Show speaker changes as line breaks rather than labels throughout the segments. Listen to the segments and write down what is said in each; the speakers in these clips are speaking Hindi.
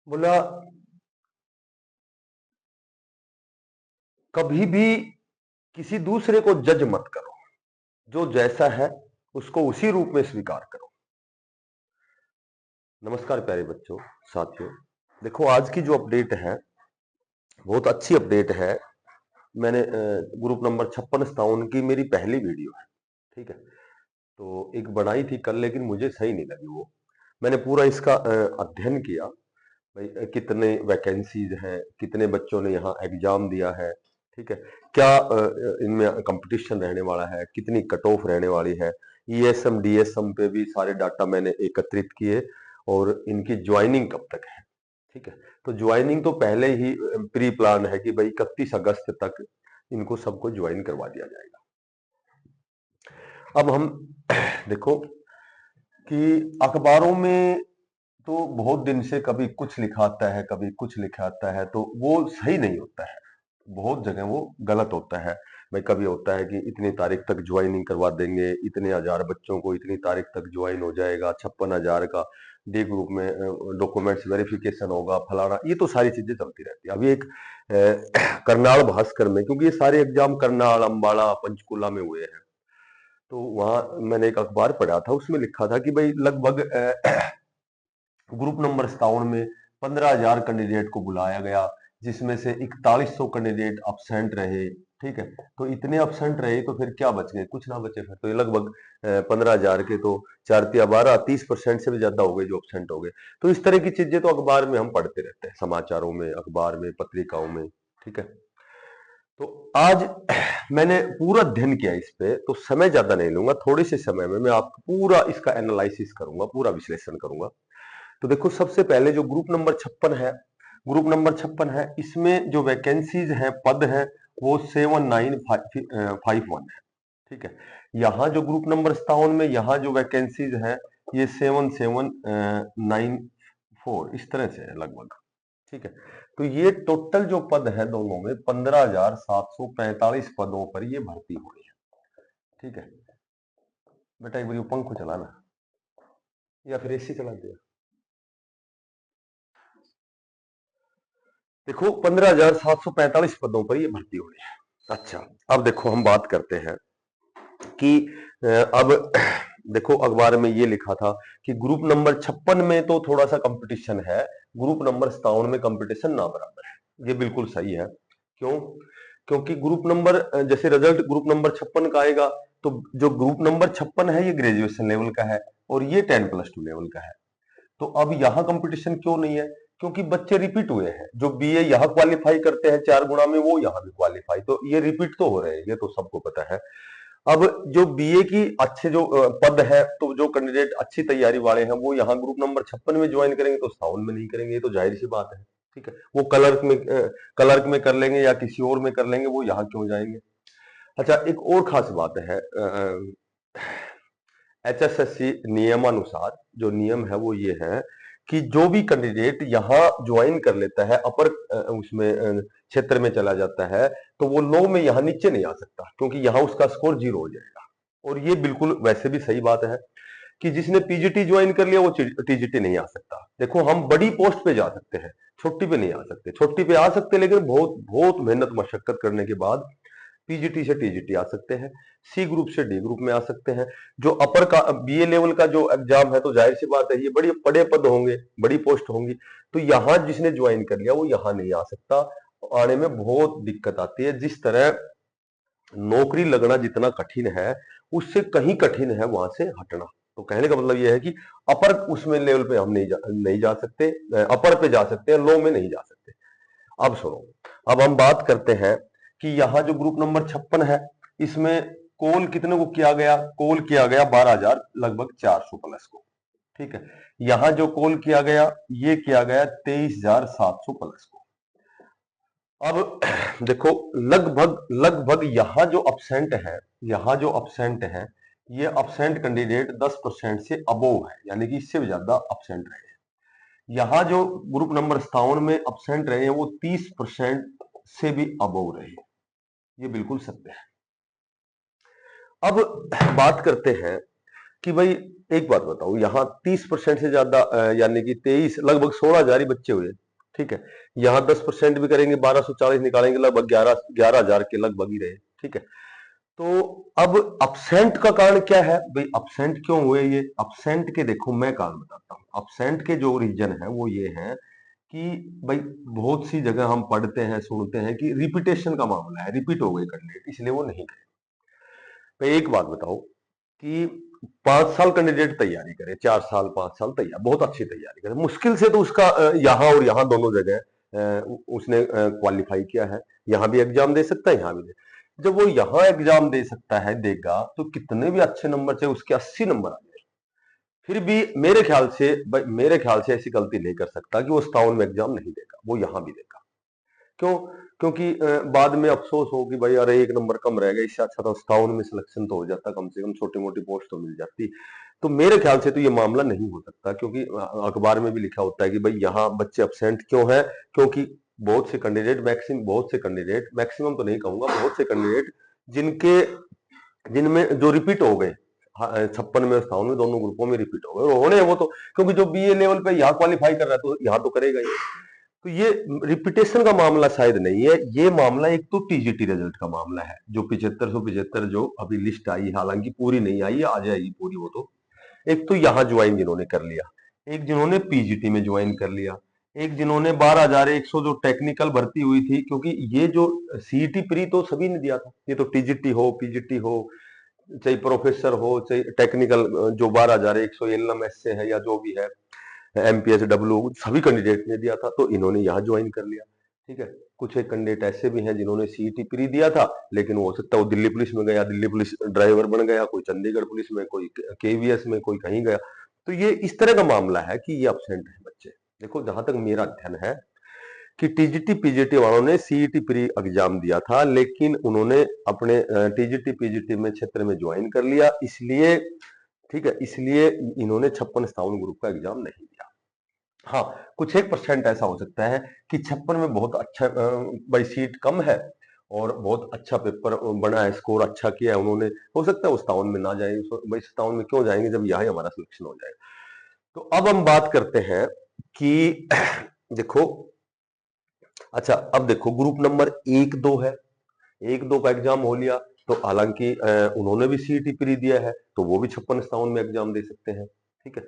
बोला कभी भी किसी दूसरे को जज मत करो। जो जैसा है उसको उसी रूप में स्वीकार करो। नमस्कार प्यारे बच्चों, साथियों। देखो, आज की जो अपडेट है बहुत अच्छी अपडेट है। मैंने ग्रुप नंबर 56-57 की मेरी पहली वीडियो है। ठीक है, तो एक बनाई थी कल, लेकिन मुझे सही नहीं लगी वो। मैंने पूरा इसका अध्ययन किया। भाई कितने वैकेंसीज हैं, कितने बच्चों ने यहाँ एग्जाम दिया है, ठीक है, क्या इनमें कंपटीशन रहने वाला है, कितनी कट ऑफ रहने वाली है। ईएसएम डीएसएम पे भी सारे डाटा मैंने एकत्रित किए और इनकी ज्वाइनिंग कब तक है। ठीक है, तो ज्वाइनिंग तो पहले ही प्री प्लान है कि भाई 31 अगस्त तक इनको सबको ज्वाइन करवा दिया जाएगा। अब हम देखो कि अखबारों में तो बहुत दिन से कभी कुछ लिखा आता है, कभी कुछ लिखा आता है, तो वो सही नहीं होता है। बहुत जगह वो गलत होता है। भाई कभी होता है कि इतनी तारीख तक ज्वाइनिंग करवा देंगे, इतने हजार बच्चों को इतनी तारीख तक ज्वाइन हो जाएगा, 56,000 का डी ग्रुप में डॉक्यूमेंट्स वेरिफिकेशन होगा, फलाना, ये तो सारी चीजें चलती रहती है। अभी एक करनाल भास्कर में, क्योंकि ये सारे एग्जाम करनाल, अंबाला, पंचकुला में हुए हैं, तो वहां मैंने एक अखबार पढ़ा था, उसमें लिखा था कि भाई लगभग ग्रुप नंबर 57 में 15,000 कैंडिडेट को बुलाया गया, जिसमें से 4100 कैंडिडेट अब्सेंट रहे। ठीक है, तो इतने अब्सेंट रहे तो फिर क्या बच गए? कुछ ना बचे। फिर तो ये लगभग 15,000 के तो 4 या 12 30% से भी ज्यादा हो गए जो अब्सेंट हो गए। तो इस तरह की चीजें तो अखबार में हम पढ़ते रहते हैं, समाचारों में, अखबार में, पत्रिकाओं में। ठीक है, तो आज मैंने पूरा अध्ययन किया इस पे, तो समय ज्यादा नहीं लूंगा, थोड़े से समय में मैं आपको पूरा इसका एनालिसिस करूंगा, पूरा विश्लेषण करूंगा। तो देखो, सबसे पहले जो ग्रुप नंबर 56 है, ग्रुप नंबर 56 है, इसमें जो वैकेंसीज हैं, पद हैं, वो 7951 है। ठीक है, यहाँ जो ग्रुप नंबर 57 में यहाँ जो वैकेंसीज है, ये 7794 इस तरह से है लगभग। ठीक है, तो ये टोटल जो पद है दोनों में 15,745 पदों पर ये भर्ती हो रही है। ठीक है बेटा, एक बार पंखो चलाना या फिर एसी चला दिया। देखो, 15,745 पदों पर ये भर्ती हो रही है। अच्छा, अब देखो हम बात करते हैं कि अब देखो, अखबार में ये लिखा था कि ग्रुप नंबर 56 में तो थोड़ा सा कंपटीशन है, ग्रुप नंबर 57 में कंपटीशन ना बराबर है। ये बिल्कुल सही है। क्यों? क्योंकि ग्रुप नंबर जैसे रिजल्ट ग्रुप नंबर 56 का आएगा, तो जो ग्रुप नंबर 56 है ये ग्रेजुएशन लेवल का है और ये 10+2 लेवल का है। तो अब यहाँ कंपटीशन क्यों नहीं है? क्योंकि बच्चे रिपीट हुए हैं। जो बीए यहाँ क्वालिफाई करते हैं 4 गुणा में, वो यहाँ भी क्वालिफाई, तो ये रिपीट तो हो रहे हैं, ये तो सबको पता है। अब जो बीए की अच्छे जो पद है, तो जो कैंडिडेट अच्छी तैयारी वाले हैं वो यहाँ ग्रुप नंबर 56 में ज्वाइन करेंगे, तो 57 में नहीं करेंगे, ये तो जाहिर सी बात है। ठीक है, वो क्लर्क में कर लेंगे या किसी और में कर लेंगे, वो यहाँ क्यों जाएंगे? अच्छा, एक और खास बात है, एचएसएससी नियमानुसार जो नियम है वो ये है कि जो भी कैंडिडेट यहाँ ज्वाइन कर लेता है, अपर उसमें क्षेत्र में चला जाता है, तो वो लो में यहाँ नीचे नहीं आ सकता, क्योंकि यहाँ उसका स्कोर 0 हो जाएगा। और ये बिल्कुल वैसे भी सही बात है कि जिसने पीजीटी ज्वाइन कर लिया वो टीजीटी नहीं आ सकता। देखो, हम बड़ी पोस्ट पे जा सकते हैं, छोटी पे नहीं आ सकते। छोटी पे आ सकते, लेकिन बहुत बहुत मेहनत मशक्कत करने के बाद पीजीटी से टीजीटी आ सकते हैं, सी ग्रुप से डी ग्रुप में आ सकते हैं। जो अपर का बीए लेवल का जो एग्जाम है, तो जाहिर सी बात है ये बड़ी बड़े पद होंगे, बड़ी पोस्ट होंगी, तो यहाँ जिसने ज्वाइन कर लिया वो यहाँ नहीं आ सकता। आने में बहुत दिक्कत आती है। जिस तरह नौकरी लगना जितना कठिन है, उससे कहीं कठिन है वहां से हटना। तो कहने का मतलब यह है कि अपर उसमें लेवल पे हम नहीं जा सकते, अपर पे जा सकते हैं, लो में नहीं जा सकते। अब सुनो, अब हम बात करते हैं कि यहाँ जो ग्रुप नंबर 56 है, इसमें कॉल कितने को किया गया? कॉल किया गया 12,000 लगभग 400 प्लस को। ठीक है, यहाँ जो कॉल किया गया ये किया गया 23,700 प्लस को। अब देखो, लगभग लगभग यहाँ जो अपसेंट है, यहाँ जो अपसेंट है, ये अपसेंट कैंडिडेट 10% से अबोव है, यानी कि इससे भी ज्यादा अपसेंट रहे हैं। यहाँ जो ग्रुप नंबर 57 में अपसेंट रहे हैं वो 30% से भी अबोव रहे हैं। ये बिल्कुल सत्य है। अब बात करते हैं कि भाई एक बात बताओ, यहाँ 30% से ज्यादा यानी कि 23 लगभग 16,000 ही बच्चे हुए, ठीक है। यहाँ 10% भी करेंगे 1240 निकालेंगे, लगभग 11,000 के लगभग ही रहे, ठीक है। तो अब अपसेंट का कारण क्या है भाई, अपसेंट क्यों हुए ये, अपसेंट के देखो मैं कारण बताता हूँ। अपसेंट के जो रीजन है वो ये है कि भाई बहुत सी जगह हम पढ़ते हैं सुनते हैं कि रिपीटेशन का मामला है, रिपीट हो गए कैंडिडेट इसलिए वो नहीं गए। तो एक बात बताओ कि 5 साल कैंडिडेट तैयारी करे, 4 साल 5 साल तैयार, बहुत अच्छी तैयारी करे, मुश्किल से तो उसका यहाँ और यहाँ दोनों जगह उसने क्वालिफाई किया है, यहाँ भी एग्जाम दे सकता है, यहाँ भी दे। जब वो यहाँ एग्जाम दे सकता है देगा तो कितने भी अच्छे नंबर से उसके 80 नंबर आ जाए, फिर भी मेरे ख्याल से ऐसी गलती नहीं कर सकता कि वो 57 में एग्जाम नहीं देगा, वो यहाँ भी देगा। क्यों? क्योंकि बाद में अफसोस हो कि भाई अरे 1 नंबर कम रह गया, इससे अच्छा तो 57 में सिलेक्शन तो हो जाता, कम से कम छोटी मोटी पोस्ट तो मिल जाती। तो मेरे ख्याल से तो ये मामला नहीं हो सकता, क्योंकि अखबार में भी लिखा होता है कि भाई यहाँ बच्चे अपसेंट क्यों है, क्योंकि बहुत से कैंडिडेट मैक्सिमम तो नहीं कहूंगा, बहुत से कैंडिडेट जिनमें जो रिपीट हो गए, 56 में 57 में दोनों ग्रुपों में रिपीट हो गए, और होने वो तो क्योंकि जो बीए लेवल पे यहाँ क्वालिफाई कर रहा है तो यहाँ तो करेगा ही। तो ये रिपीटेशन का मामला शायद नहीं है, ये मामला एक तो टीजीटी रिजल्ट का मामला है, जो 7575 जो अभी लिस्ट आई, हालांकि पूरी नहीं आई, आ जाएगी पूरी वो तो। एक तो यहाँ ज्वाइन जिन्होंने कर लिया, एक जिन्होंने पीजीटी में ज्वाइन कर लिया, एक जिन्होंने 12,100 जो टेक्निकल भर्ती हुई थी, क्योंकि ये जो सीईटी प्री तो सभी ने दिया था, ये तो टीजीटी हो पीजीटी हो चाहे प्रोफेसर हो चाहे टेक्निकल, जो 12,100 एलएम एस से है या जो भी है एमपीएस डब्ल्यू, सभी कैंडिडेट ने दिया था, तो इन्होंने यहाँ ज्वाइन कर लिया, ठीक है। कुछ एक कैंडिडेट ऐसे भी हैं जिन्होंने सीईटी प्री दिया था, लेकिन वो हो सकता है वो दिल्ली पुलिस में गया, दिल्ली पुलिस ड्राइवर बन गया, कोई चंडीगढ़ पुलिस में, कोई केवीएस में, कोई कहीं गया। तो ये इस तरह का मामला है कि ये अपसेंट है बच्चे। देखो जहां तक मेरा अध्ययन है कि टीजीटी पीजीटी वालों ने सीईटी प्री एग्जाम दिया था, लेकिन उन्होंने अपने टीजीटी पीजीटी में क्षेत्र में ज्वाइन कर लिया, इसलिए ठीक है, इसलिए इन्होंने 56-57 ग्रुप का एग्जाम नहीं दिया। हाँ, कुछ एक परसेंट ऐसा हो सकता है कि 56 में बहुत अच्छा भाई सीट कम है और बहुत अच्छा पेपर बना है, स्कोर अच्छा किया है उन्होंने, हो सकता है वो 57 में ना जाए, भाई 57 में क्यों जाएंगे जब यहाँ ही हमारा सिलेक्शन हो जाएगा। तो अब हम बात करते हैं कि देखो, अच्छा अब देखो ग्रुप नंबर 1-2 है, 1-2 का एग्जाम हो लिया, तो हालांकि उन्होंने भी सीईटी प्री दिया है, तो वो भी 56-57 में एग्जाम दे सकते हैं, ठीक है।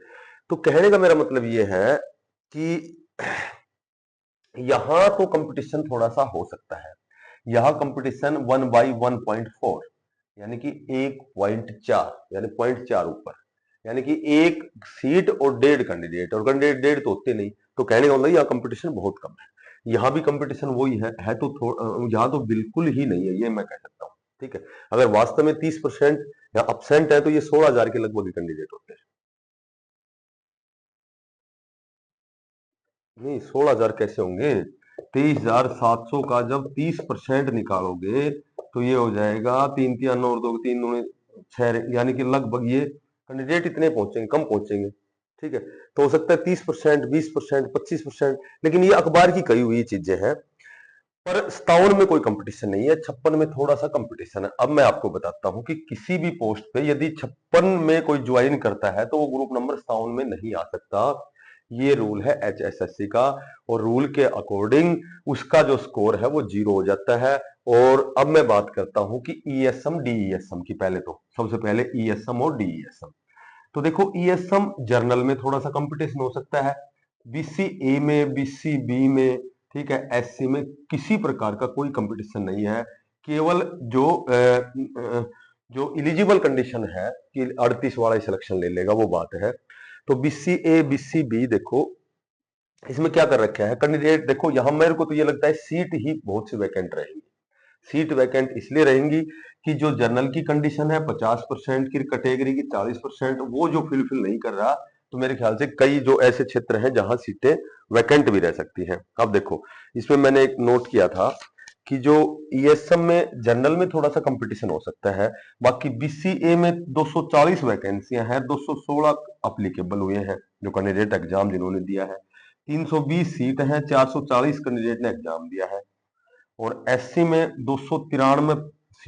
तो कहने का मेरा मतलब ये है कि यहां तो कंपटीशन थोड़ा सा हो सकता है, यहां कंपटीशन 1/1.4 यानी कि 1.4 यानी 0.4 ऊपर, यानी कि एक सीट और 1.5 कैंडिडेट, और कैंडिडेट 1.5 तो होते नहीं, तो कहने का मतलब यहाँ कंपटीशन बहुत कम है। यहाँ भी कंपटीशन वही है तो यहाँ तो बिल्कुल ही नहीं है, ये मैं कह सकता हूँ, ठीक है। अगर वास्तव में 30% या अपसेंट है तो ये 16,000 के लगभग कैंडिडेट होते हैं। नहीं 16,000 कैसे होंगे, 23,700 का जब 30% निकालोगे तो ये हो जाएगा 3 3 और 2 3 यानी कि लगभग ये कैंडिडेट इतने पहुंचेंगे, कम पहुंचेंगे, ठीक है। तो हो सकता है 30%, 20%, 25%, लेकिन ये अखबार की कही हुई चीजें हैं, पर 57 में कोई कंपटीशन नहीं है, 56 में थोड़ा सा कंपटीशन है। अब मैं आपको बताता हूं कि किसी भी पोस्ट पे यदि 56 में कोई ज्वाइन करता है तो वो ग्रुप नंबर 57 में नहीं आ सकता, ये रूल है एचएसएससी का, और रूल के अकॉर्डिंग उसका जो स्कोर है वो 0 हो जाता है। और अब मैं बात करता हूं कि ईएसएम डीईएसएम की, पहले तो सबसे पहले ईएसएम और डीईएसएम। तो देखो ईएसएम जर्नल में थोड़ा सा कंपटीशन हो सकता है, बीसीए में, बीसीबी में, ठीक है, एससी में किसी प्रकार का कोई कंपटीशन नहीं है, केवल जो इलिजिबल कंडीशन है कि 38 वाला सिलेक्शन ले लेगा वो बात है। तो बीसीए बीसीबी देखो इसमें क्या कर रखा है कैंडिडेट, देखो यहां मेरे को तो ये लगता है सीट ही बहुत सी वैकेंट रहेंगी, सीट वैकेंट इसलिए रहेंगी कि जो जनरल की कंडीशन है 50% की कैटेगरी की 40%, वो जो फिलफिल नहीं कर रहा, तो मेरे ख्याल से कई जो ऐसे क्षेत्र हैं जहां सीटें वैकेंट भी रह सकती हैं। अब देखो इसमें मैंने एक नोट किया था कि जो ईएसएम में जनरल में थोड़ा सा कंपटीशन हो सकता है, बाकी बीसीए में 240 वैकेंसियां हैं, 216 अप्लीकेबल हुए हैं जो कैंडिडेट एग्जाम जिन्होंने दिया है, 320 सीट हैं, 440 कैंडिडेट ने एग्जाम दिया है, और एससी में 293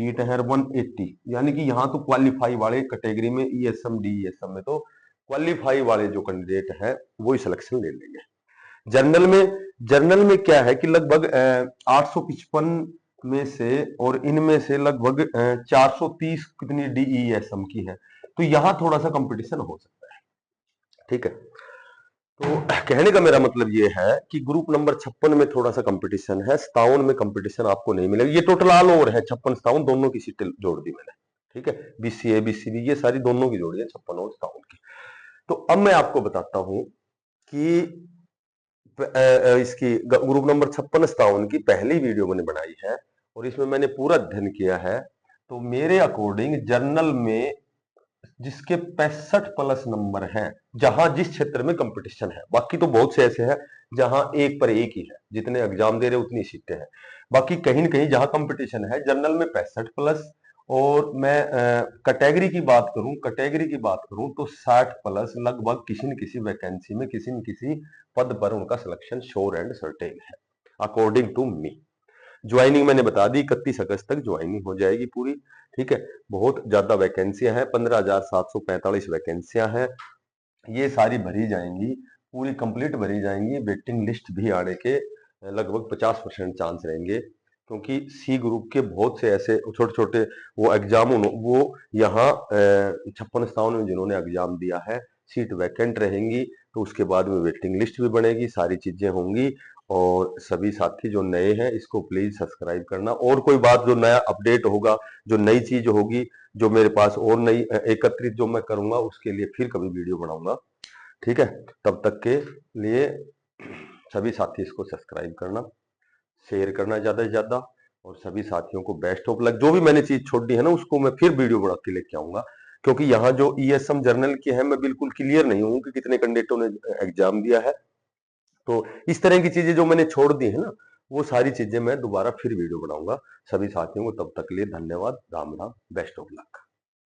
सीट है 180, यानी कि यहाँ तो क्वालिफाई वाले कैटेगरी में ईएसएम डीईएसएम में तो क्वालिफाई वाले जो कैंडिडेट है वो ही सिलेक्शन ले लेंगे। जर्नल में क्या है कि लगभग 855 में से और इनमें से लगभग 430 कितनी डीईएसएम की है, तो यहां थोड़ा सा कंपटीशन हो सकता है। ठीक है, तो कहने का मेरा मतलब ये है कि ग्रुप नंबर 56 में थोड़ा सा कंपटीशन है, 57 में कंपटीशन आपको नहीं मिलेगा। ये टोटल ऑल ओवर है, 56 57 दोनों की सीटें जोड़ दी मैंने। ठीक है, बीसीए बीसीबी ये सारी दोनों की जोड़ी है, 56 और 57 की। तो अब मैं आपको बताता हूं कि इसकी ग्रुप नंबर 56 57 की पहली वीडियो मैंने बनाई है और इसमें मैंने पूरा अध्ययन किया है। तो मेरे अकॉर्डिंग जर्नल में जिसके 65 प्लस नंबर हैं, जहां जिस क्षेत्र में कंपटीशन है, बाकी तो बहुत से ऐसे हैं जहां एक पर एक ही है, जितने एग्जाम दे रहे उतनी सीटें हैं, बाकी कहीं न कहीं जहां कंपटीशन है जर्नल में 65 प्लस, और मैं कैटेगरी की बात करूं तो 60 प्लस लगभग किसी न किसी वैकेंसी में किसी न किसी पद पर उनका सिलेक्शन श्योर एंड सर्टेन है अकॉर्डिंग टू मी। ज्वाइनिंग मैंने बता दी 31 अगस्त तक ज्वाइनिंग हो जाएगी पूरी। ठीक है, बहुत ज्यादा वैकेंसियां हैं, 15,745 वैकेंसियां हैं, ये सारी भरी जाएंगी, पूरी कंप्लीट भरी जाएंगी। वेटिंग लिस्ट भी आने के लगभग 50% चांस रहेंगे, क्योंकि सी ग्रुप के बहुत से ऐसे छोटे छोटे वो एग्जाम वो यहाँ 56 57 में जिन्होंने एग्जाम दिया है, सीट वैकेंट रहेंगी, तो उसके बाद में वेटिंग लिस्ट भी बनेगी, सारी चीजें होंगी। और सभी साथी जो नए हैं इसको प्लीज सब्सक्राइब करना, और कोई बात जो नया अपडेट होगा, जो नई चीज होगी, जो मेरे पास और नई एकत्रित जो मैं करूंगा, उसके लिए फिर कभी वीडियो बनाऊंगा। ठीक है, तब तक के लिए सभी साथी इसको सब्सक्राइब करना, शेयर करना ज्यादा से ज्यादा, और सभी साथियों को बेस्ट ऑफ लक। जो भी मैंने चीज छोड़ दी है ना उसको मैं फिर वीडियो बना के लेके आऊंगा, क्योंकि यहाँ जो ईएसएम जर्नल की है मैं बिल्कुल क्लियर नहीं हूँ कि कितने कैंडिडेटों ने एग्जाम दिया है। तो इस तरह की चीजें जो मैंने छोड़ दी है ना, वो सारी चीजें मैं दोबारा फिर वीडियो बनाऊंगा। सभी साथियों को तब तक के लिए धन्यवाद, Ram Ram, best of luck.